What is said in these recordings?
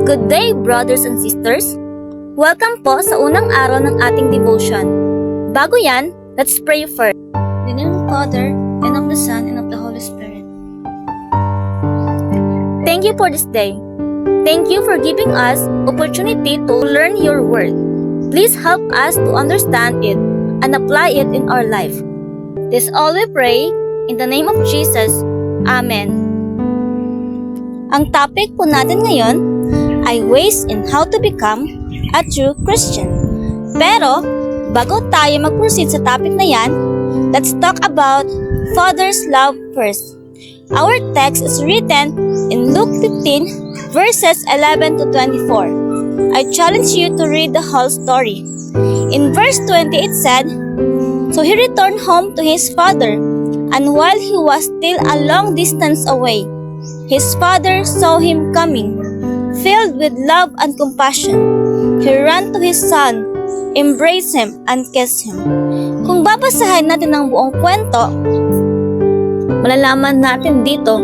Good day, brothers and sisters! Welcome po sa unang araw ng ating devotion. Bago yan, let's pray first. In the name of the Father, and of the Son, and of the Holy Spirit. Thank you for this day. Thank you for giving us opportunity to learn your word. Please help us to understand it and apply it in our life. This all we pray in the name of Jesus. Amen. Ang topic po natin ngayon ay ways in how to become a true Christian. Pero, bago tayo mag-proceed sa topic na yan, let's talk about Father's love first. Our text is written in Luke 15, verses 11 to 24. I challenge you to read the whole story. In verse 20 it said, "So he returned home to his father, and while he was still a long distance away, his father saw him coming. Filled with love and compassion, he ran to his son, embraced him, and kissed him." Kung babasahin natin ang buong kwento, malalaman natin dito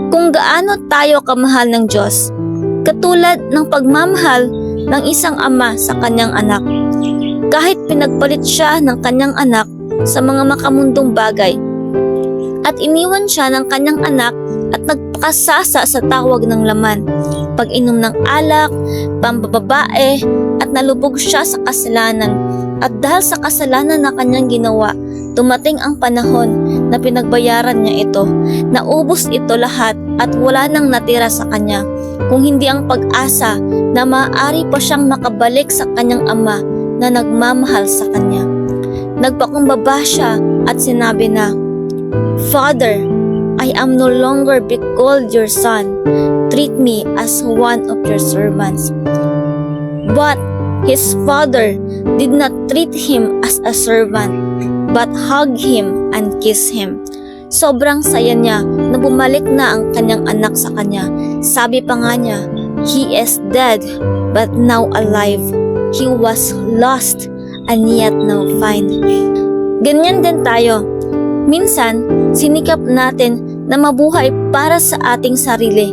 kung gaano tayo kamahal ng Diyos, katulad ng pagmamahal ng isang ama sa kanyang anak. Kahit pinagpalit siya ng kanyang anak sa mga makamundong bagay, at iniwan siya ng kanyang anak at nagpakasasa sa tawag ng laman, pag-inom ng alak, pambababae, at nalubog siya sa kasalanan. At dahil sa kasalanan na kanyang ginawa, dumating ang panahon na pinagbayaran niya ito. Naubos ito lahat at wala nang natira sa kanya, kung hindi ang pag-asa na maaari pa siyang makabalik sa kanyang ama na nagmamahal sa kanya. Nagpakumbaba siya at sinabi na, "Father, I am no longer be called your son. Treat me as one of your servants." But his father did not treat him as a servant, but hugged him and kissed him. Sobrang saya niya na bumalik na ang kanyang anak sa kanya. Sabi pa nga niya, "He is dead, but now alive. He was lost, and yet now find." Ganyan din tayo. Minsan, sinikap natin na mabuhay para sa ating sarili,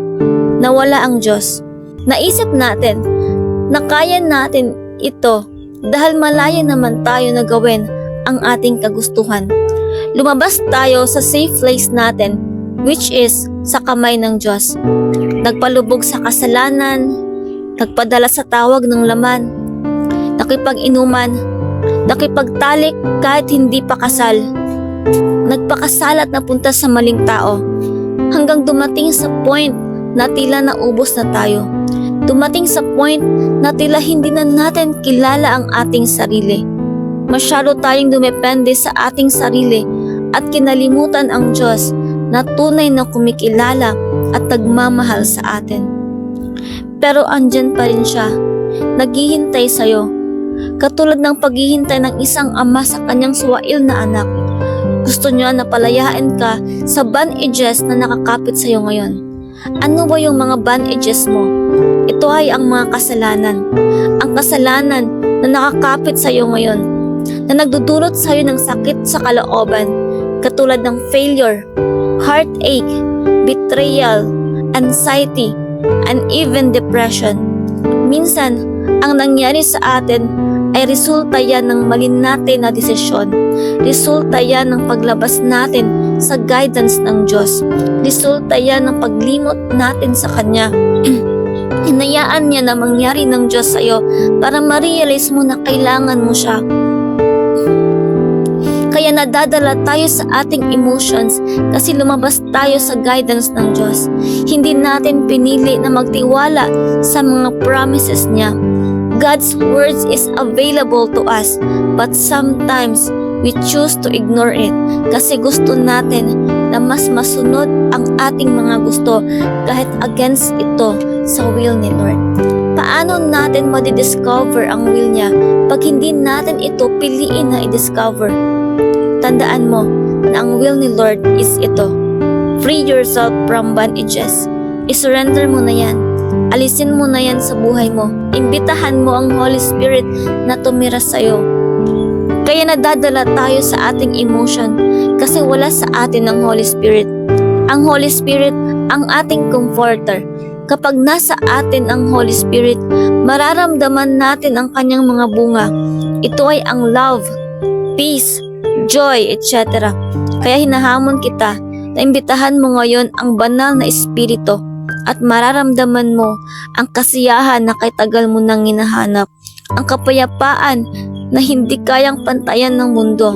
na wala ang Diyos. Naisip natin na kaya natin ito dahil malaya naman tayo na gawin ang ating kagustuhan. Lumabas tayo sa safe place natin, which is sa kamay ng Diyos. Nagpalubog sa kasalanan, nagpadala sa tawag ng laman, nakipag-inuman, nakipagtalik kahit hindi pa kasal, nagpakasala at napunta sa maling tao, hanggang dumating sa point na tila naubos na tayo. Dumating sa point na tila hindi na natin kilala ang ating sarili. Masyado tayong dumepende sa ating sarili at kinalimutan ang Diyos na tunay na kumikilala at nagmamahal sa atin. Pero andyan pa rin siya, naghihintay sa'yo, katulad ng paghihintay ng isang ama sa kanyang suwail na anak. Gusto niya na palayain ka sa bandages na nakakapit sa iyo ngayon. Ano ba yung mga bandages mo? Ito ay ang mga kasalanan. Ang kasalanan na nakakapit sa iyo ngayon, na nagdudulot sa iyo ng sakit sa kalooban, katulad ng failure, heartache, betrayal, anxiety, and even depression. Minsan, ang nangyari sa atin ay resulta yan ng mali natin na desisyon. Resulta yan ng paglabas natin sa guidance ng Diyos. Resulta yan ng paglimot natin sa Kanya. Hinayaan niya na mangyari ng Diyos sa iyo para ma-realize mo na kailangan mo siya. Kaya nadadala tayo sa ating emotions kasi lumabas tayo sa guidance ng Diyos. Hindi natin pinili na magtiwala sa mga promises niya. God's words is available to us, but sometimes we choose to ignore it kasi gusto natin na mas masunod ang ating mga gusto kahit against ito sa will ni Lord. Paano natin madidiscover ang will niya pag hindi natin ito piliin na i-discover? Tandaan mo na ang will ni Lord is ito. Free yourself from bondages. I-surrender mo na yan. Alisin mo na yan sa buhay mo. Imbitahan mo ang Holy Spirit na tumira sa iyo. Kaya nadadala tayo sa ating emotion kasi wala sa atin ang Holy Spirit. Ang Holy Spirit ang ating comforter. Kapag nasa atin ang Holy Spirit, mararamdaman natin ang kanyang mga bunga. Ito ay ang love, peace, joy, etc. Kaya hinahamon kita na imbitahan mo ngayon ang banal na Espiritu at mararamdaman mo ang kasiyahan na kay tagal mo nang hinahanap, ang kapayapaan na hindi kayang pantayan ng mundo,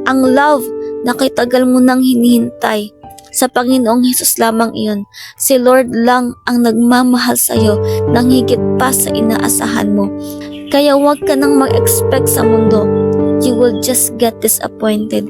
ang love na kay tagal mo nang hinihintay. Sa Panginoong Hesus lamang iyon. Si Lord lang ang nagmamahal sa iyo nang higit pa sa inaasahan mo. Kaya huwag ka nang mag-expect sa mundo. You will just get disappointed.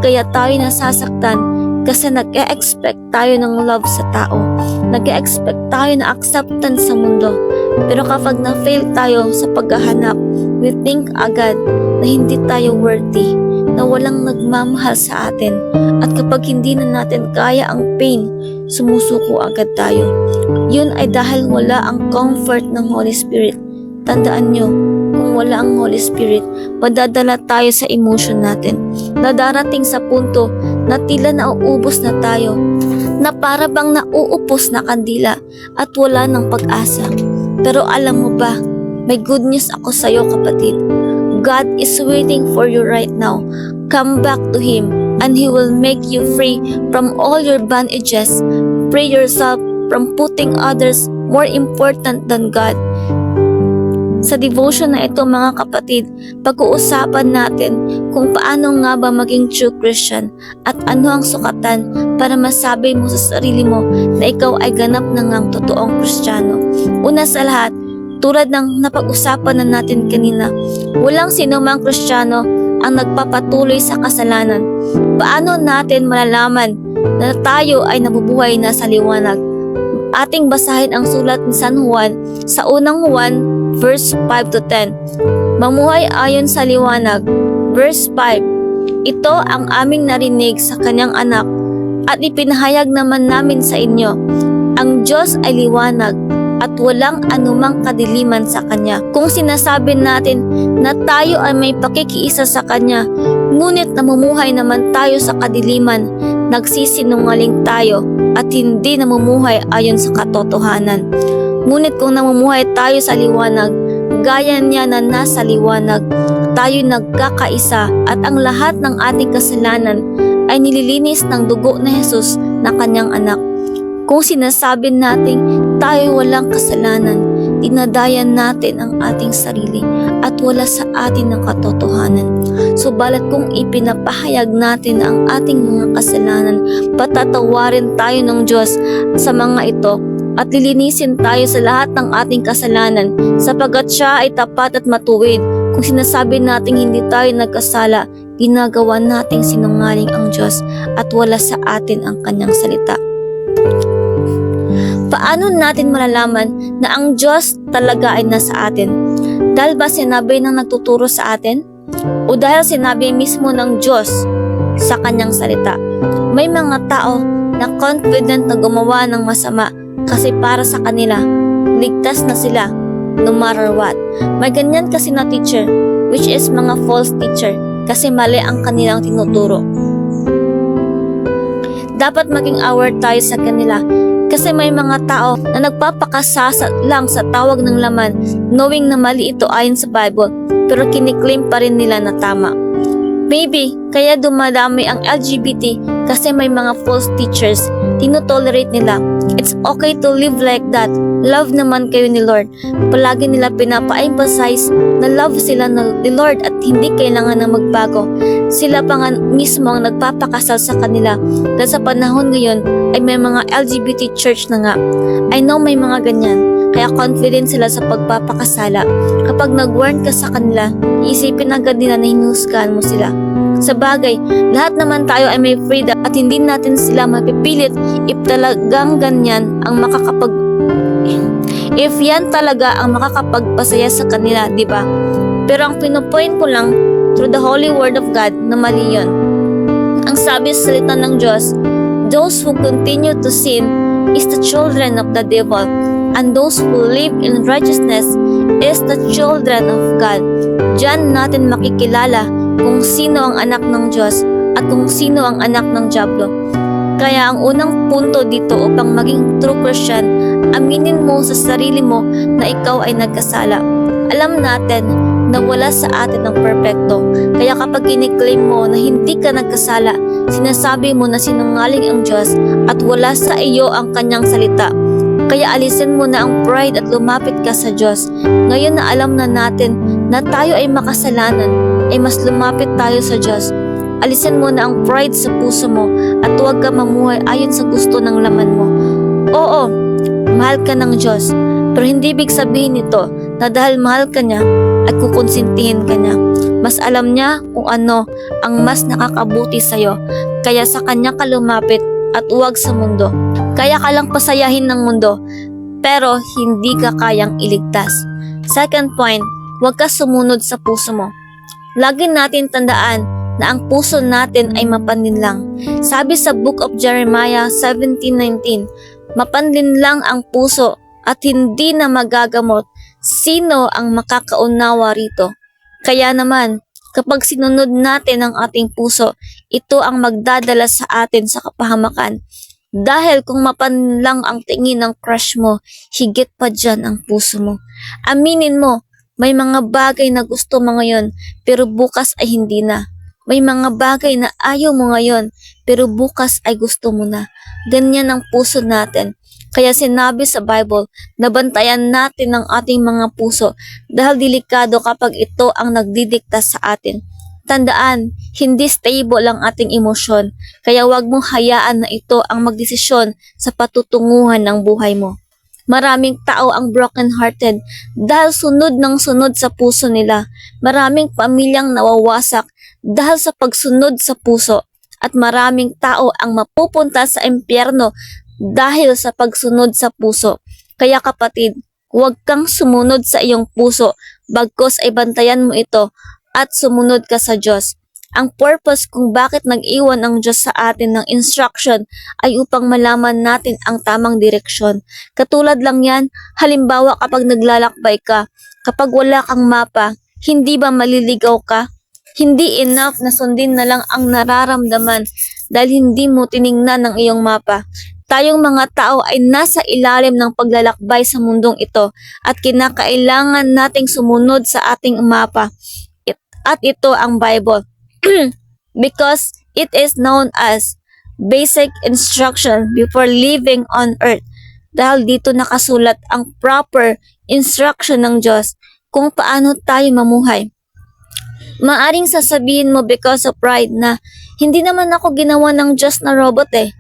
Kaya tayo nasasaktan kasi nag-e-expect tayo ng love sa tao. Nag-e-expect tayo na acceptance sa mundo. Pero kapag na-fail tayo sa paghahanap, we think agad na hindi tayo worthy, na walang nagmamahal sa atin. At kapag hindi na natin kaya ang pain, sumusuko agad tayo. Yun ay dahil wala ang comfort ng Holy Spirit. Tandaan nyo, kung wala ang Holy Spirit, madadala tayo sa emotion natin. Nadarating sa punto na tila nauubos na tayo, na para bang nauupos na kandila at wala ng pag-asa. Pero alam mo ba, may good news ako sa iyo, kapatid. God is waiting for you right now. Come back to Him and He will make you free from all your bondages. Free yourself from putting others more important than God. Sa devotion na ito, mga kapatid, pag-uusapan natin kung paano nga ba maging true Christian at ano ang sukatan para masabi mo sa sarili mo na ikaw ay ganap na ngang totoong Kristiyano. Una sa lahat, tulad ng napag-usapan na natin kanina, walang sinumang Kristiyano ang nagpapatuloy sa kasalanan. Paano natin malalaman na tayo ay nabubuhay na sa liwanag? Ating basahin ang sulat ni San Juan sa unang Juan verse 5 to 10. Mamuhay ayon sa liwanag. Verse 5. Ito ang aming narinig sa kanyang anak at ipinahayag naman namin sa inyo. Ang Diyos ay liwanag at walang anumang kadiliman sa Kanya. Kung sinasabi natin na tayo ay may pakikiisa sa Kanya, ngunit namumuhay naman tayo sa kadiliman, nagsisinungaling tayo at hindi namumuhay ayon sa katotohanan. Ngunit kung namumuhay tayo sa liwanag, gaya niya na nasa liwanag, tayo nagkakaisa at ang lahat ng ating kasalanan ay nililinis ng dugo na Jesus na Kanyang anak. Kung sinasabi nating tayo walang kasalanan, dinadayan natin ang ating sarili at wala sa atin ng katotohanan. Subalit kung ipinapahayag natin ang ating mga kasalanan, patatawarin tayo ng Diyos sa mga ito at lilinisin tayo sa lahat ng ating kasalanan sapagkat Siya ay tapat at matuwid. Kung sinasabi nating hindi tayo nagkasala, ginagawa nating sinungaling ang Diyos at wala sa atin ang Kanyang salita. Paano natin malalaman na ang Diyos talaga ay nasa atin? Dahil ba sinabi ng nagtuturo sa atin? O dahil sinabi mismo ng Diyos sa Kanyang salita? May mga tao na confident na gumawa ng masama kasi para sa kanila, ligtas na sila no matter what. May ganyan kasi na teacher, which is mga false teacher kasi mali ang kanilang tinuturo. Dapat maging aware tayo sa kanila kasi may mga tao na nagpapakasasa lang sa tawag ng laman knowing na mali ito ayon sa Bible pero kiniklaim pa rin nila na tama. Maybe kaya dumadami ang LGBT kasi may mga false teachers, tinotolerate nila. It's okay to live like that. Love naman kayo ni Lord. Palagi nila pinapa-emphasize na love sila ni Lord at hindi kailangan na magbago. Sila pa nga mismo ang nagpapakasal sa kanila. Dahil sa panahon ngayon ay may mga LGBT church na nga. I know may mga ganyan. Kaya confident sila sa pagpapakasala. Kapag nag-warn ka sa kanila, iisipin agad nila na hinusgahan mo sila. Sa bagay, lahat naman tayo ay may freedom at hindi natin sila mapipilit if talagang ganyan ang if yan talaga ang makakapagpasaya sa kanila, di ba? Pero ang pinupoint ko lang through the Holy Word of God na mali yun. Ang sabi sa salita ng Diyos, those who continue to sin is the children of the devil, and those who live in righteousness is the children of God. Diyan natin makikilala kung sino ang anak ng Diyos at kung sino ang anak ng Diablo. Kaya ang unang punto dito upang maging true Christian Aminin mo sa sarili mo na ikaw ay nagkasala. Alam natin na wala sa atin ang perpekto. Kaya kapag kiniklaim mo na hindi ka nagkasala, sinasabi mo na sinungaling ang Diyos at wala sa iyo ang kanyang salita. Kaya alisin mo na ang pride at lumapit ka sa Diyos. Ngayon na alam na natin na tayo ay makasalanan, ay mas lumapit tayo sa Diyos. Alisin mo na ang pride sa puso mo at huwag ka mamuhay ayon sa gusto ng laman mo. Oo, mahal ka ng Diyos, pero hindi ibig sabihin nito na dahil mahal ka niya at kukonsintihin ka niya. Mas alam niya kung ano ang mas nakakabuti sa'yo, kaya sa kanya ka lumapit at huwag sa mundo. Kaya ka lang pasayahin ng mundo, pero hindi ka kayang iligtas. Second point, huwag ka sumunod sa puso mo. Lagi natin tandaan na ang puso natin ay mapanlinlang. Sabi sa Book of Jeremiah 17:19, mapanlinlang ang puso at hindi na magagamot. Sino ang makakaunawa rito? Kaya naman, kapag sinunod natin ang ating puso, ito ang magdadala sa atin sa kapahamakan. Dahil kung mapanlang ang tingin ng crush mo, higit pa dyan ang puso mo. Aminin mo, may mga bagay na gusto mo ngayon, pero bukas ay hindi na. May mga bagay na ayaw mo ngayon, pero bukas ay gusto mo na. Ganyan ang puso natin. Kaya sinabi sa Bible na bantayan natin ang ating mga puso dahil delikado kapag ito ang nagdidikta sa atin. Tandaan, hindi stable ang ating emosyon, kaya huwag mong hayaan na ito ang magdesisyon sa patutunguhan ng buhay mo. Maraming tao ang broken-hearted dahil sunod ng sunod sa puso nila. Maraming pamilyang nawawasak dahil sa pagsunod sa puso. At maraming tao ang mapupunta sa impyerno dahil sa pagsunod sa puso. Kaya kapatid, huwag kang sumunod sa iyong puso, bagkus ay bantayan mo ito at sumunod ka sa Diyos. Ang purpose kung bakit nag-iwan ang Diyos sa atin ng instruction ay upang malaman natin ang tamang direksyon. Katulad lang yan, halimbawa kapag naglalakbay ka, kapag wala kang mapa, hindi ba maliligaw ka? Hindi enough na sundin na lang ang nararamdaman dahil hindi mo tiningnan ang iyong mapa. Tayong mga tao ay nasa ilalim ng paglalakbay sa mundong ito at kinakailangan nating sumunod sa ating mapa. At ito ang Bible. Because it is known as basic instruction before living on earth. Dahil dito nakasulat ang proper instruction ng Diyos kung paano tayo mamuhay. Maaring sasabihin mo because of pride na hindi naman ako ginawa ng Diyos na robot eh.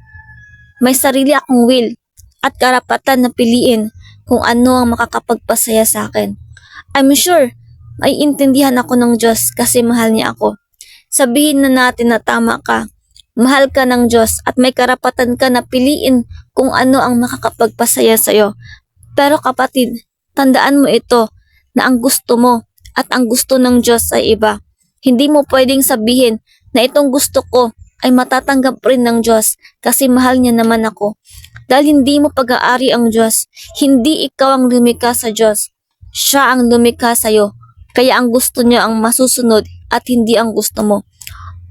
May sarili akong will at karapatan na piliin kung ano ang makakapagpasaya sa akin. I'm sure may intindihan ako ng Diyos kasi mahal niya ako. Sabihin na natin na tama ka, mahal ka ng Diyos at may karapatan ka na piliin kung ano ang makakapagpasaya sa'yo. Pero kapatid, tandaan mo ito na ang gusto mo at ang gusto ng Diyos ay iba. Hindi mo pwedeng sabihin na itong gusto ko ay matatanggap rin ng Diyos kasi mahal niya naman ako. Dahil hindi mo pag-aari ang Diyos, hindi ikaw ang lumikha sa Diyos. Siya ang lumikha sa'yo. Kaya ang gusto niya ang masusunod at hindi ang gusto mo.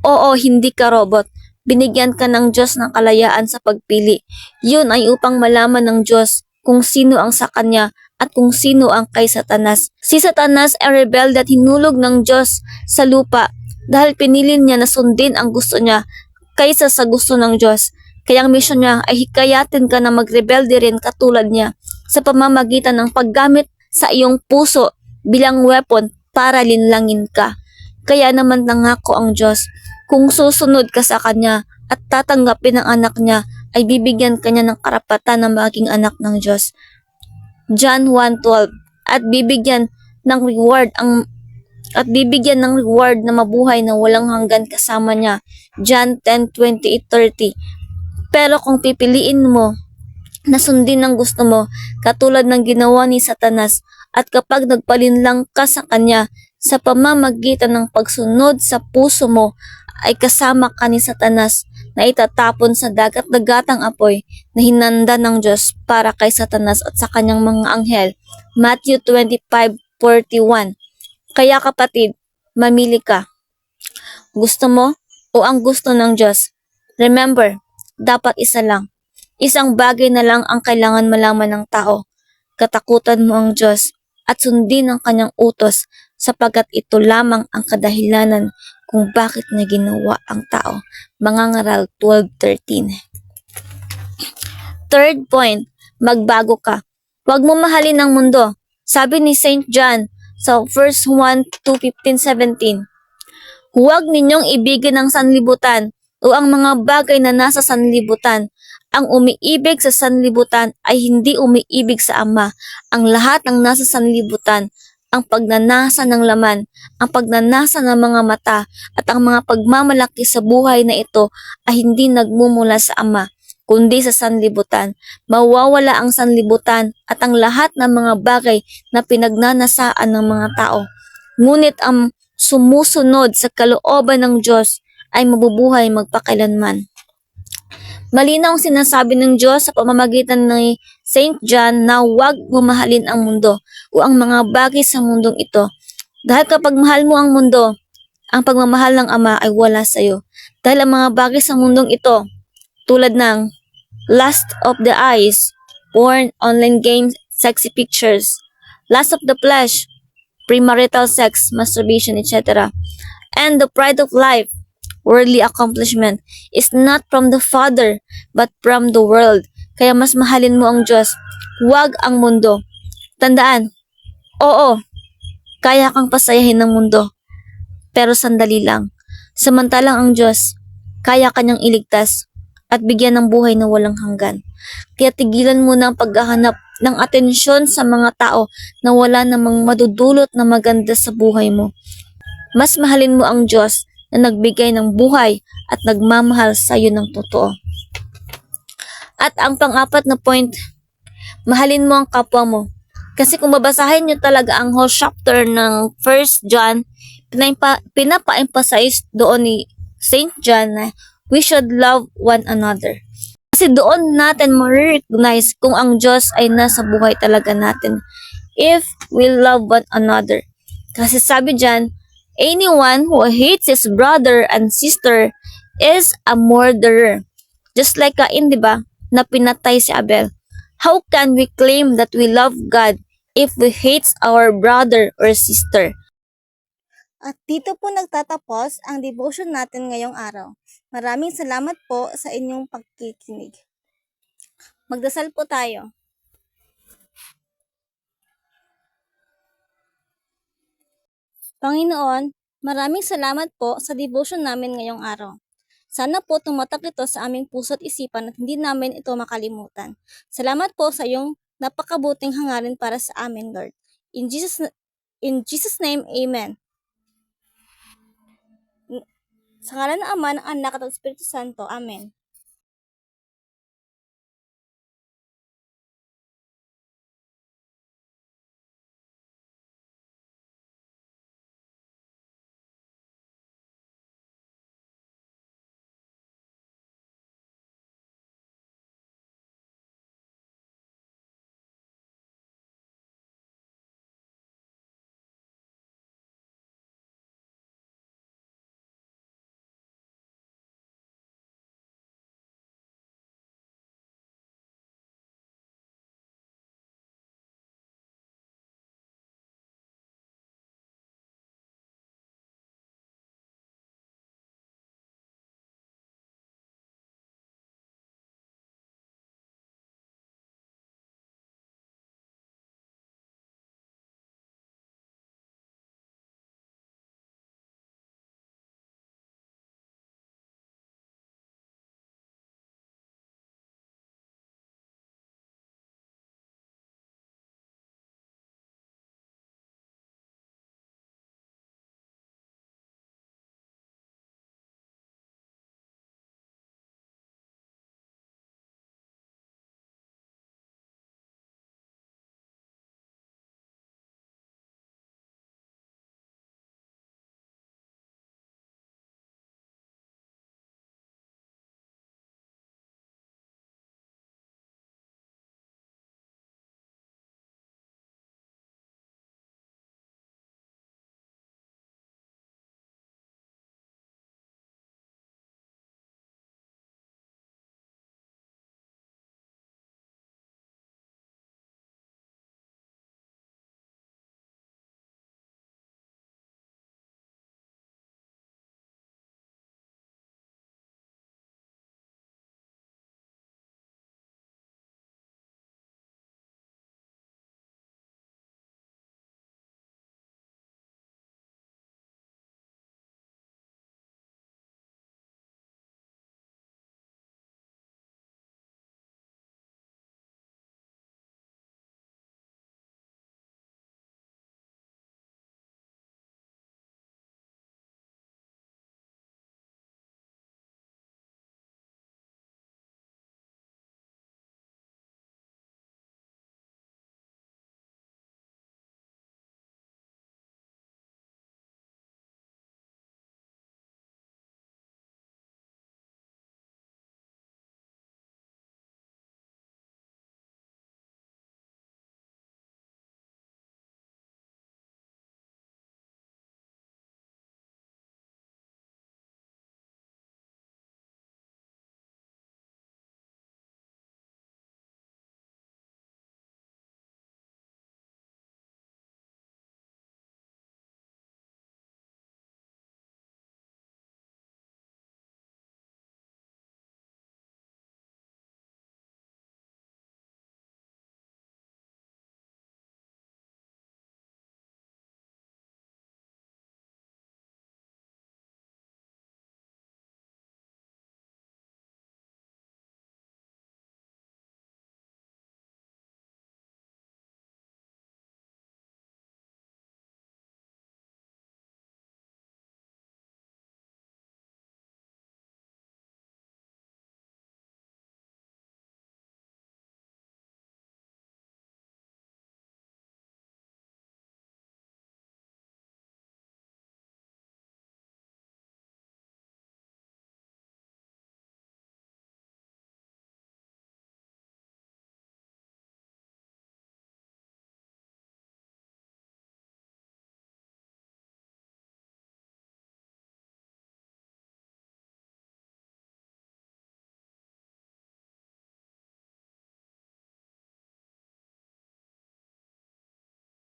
Oo, hindi ka robot. Binigyan ka ng Diyos ng kalayaan sa pagpili. Yun ay upang malaman ng Diyos kung sino ang sa Kanya at kung sino ang kay Satanas. Si Satanas ay rebelde at hinulog ng Diyos sa lupa dahil pinili niya na sundin ang gusto niya kaysa sa gusto ng Diyos. Kaya ang misyon niya ay hikayatin ka na magrebelde rin katulad niya sa pamamagitan ng paggamit sa iyong puso bilang weapon para linlangin ka. Kaya naman nangako ang Diyos, kung susunod ka sa Kanya at tatanggapin ang anak niya, ay bibigyan ka niya ng karapatan na maging anak ng Diyos. John 1:12. At bibigyan ng reward na mabuhay na walang hanggan kasama niya. John 10:28-30. Pero kung pipiliin mo na sundin ang gusto mo, katulad ng ginawa ni Satanas, at kapag nagpalinlang ka sa kanya sa pamamagitan ng pagsunod sa puso mo, ay kasama ka ni Satanas na itatapon sa dagat-dagatang apoy na hinanda ng Diyos para kay Satanas at sa kanyang mga anghel. Matthew 25:41. Kaya kapatid, mamili ka. Gusto mo o ang gusto ng Diyos? Remember, dapat isa lang. Isang bagay na lang ang kailangan malaman ng tao. Katakutan mo ang Diyos at sundin ang kanyang utos sapagkat ito lamang ang kadahilanan kung bakit niya ginawa ang tao. Mangangaral 12:13. Third point, magbago ka. Huwag mo mahalin ang mundo. Sabi ni St. John sa 1 Juan 2:15-17, huwag ninyong ibigin ang sanlibutan o ang mga bagay na nasa sanlibutan. Ang umiibig sa sanlibutan ay hindi umiibig sa Ama. Ang lahat ng nasa sanlibutan, ang pagnanasa ng laman, ang pagnanasa ng mga mata, at ang mga pagmamalaki sa buhay na ito ay hindi nagmumula sa Ama, kundi sa sanlibutan. Mawawala ang sanlibutan at ang lahat ng mga bagay na pinagnanasaan ng mga tao. Ngunit ang sumusunod sa kalooban ng Diyos ay mabubuhay magpakailanman. Malinaw ang sinasabi ng Diyos sa pamamagitan ni St. John na huwag mamahalin ang mundo o ang mga bagay sa mundong ito. Dahil kapag mahal mo ang mundo, ang pagmamahal ng Ama ay wala sa iyo. Dahil ang mga bagay sa mundong ito, tulad ng lust of the eyes, porn, online games, sexy pictures, lust of the flesh, premarital sex, masturbation, etc., and the pride of life, worldly accomplishment, is not from the Father, but from the world. Kaya mas mahalin mo ang Diyos, huwag ang mundo. Tandaan, oo, kaya kang pasayahin ng mundo, pero sandali lang. Samantalang ang Diyos, kaya kanyang iligtas at bigyan ng buhay na walang hanggan. Kaya tigilan mo na ang paghahanap ng atensyon sa mga tao na wala namang madudulot na maganda sa buhay mo. Mas mahalin mo ang Diyos na nagbigay ng buhay at nagmamahal sa iyo ng totoo. At ang pang-apat na point, mahalin mo ang kapwa mo. Kasi kung babasahin nyo talaga ang whole chapter ng 1 John, pinapa-emphasize doon ni St. John na we should love one another. Kasi doon natin ma-recognize kung ang Diyos ay nasa buhay talaga natin if we love one another. Kasi sabi dyan, anyone who hates his brother and sister is a murderer. Just like Cain, di ba, na pinatay si Abel. How can we claim that we love God if we hate our brother or sister? At dito po nagtatapos ang devotion natin ngayong araw. Maraming salamat po sa inyong pagkikinig. Magdasal po tayo. Panginoon, maraming salamat po sa devotion namin ngayong araw. Sana po tumatak ito sa aming puso at isipan at hindi namin ito makalimutan. Salamat po sa iyong napakabuting hangarin para sa amin, Lord. In Jesus' name, Amen. Sa ngalan ng Ama, ng Anak at ng Espiritu Santo. Amen.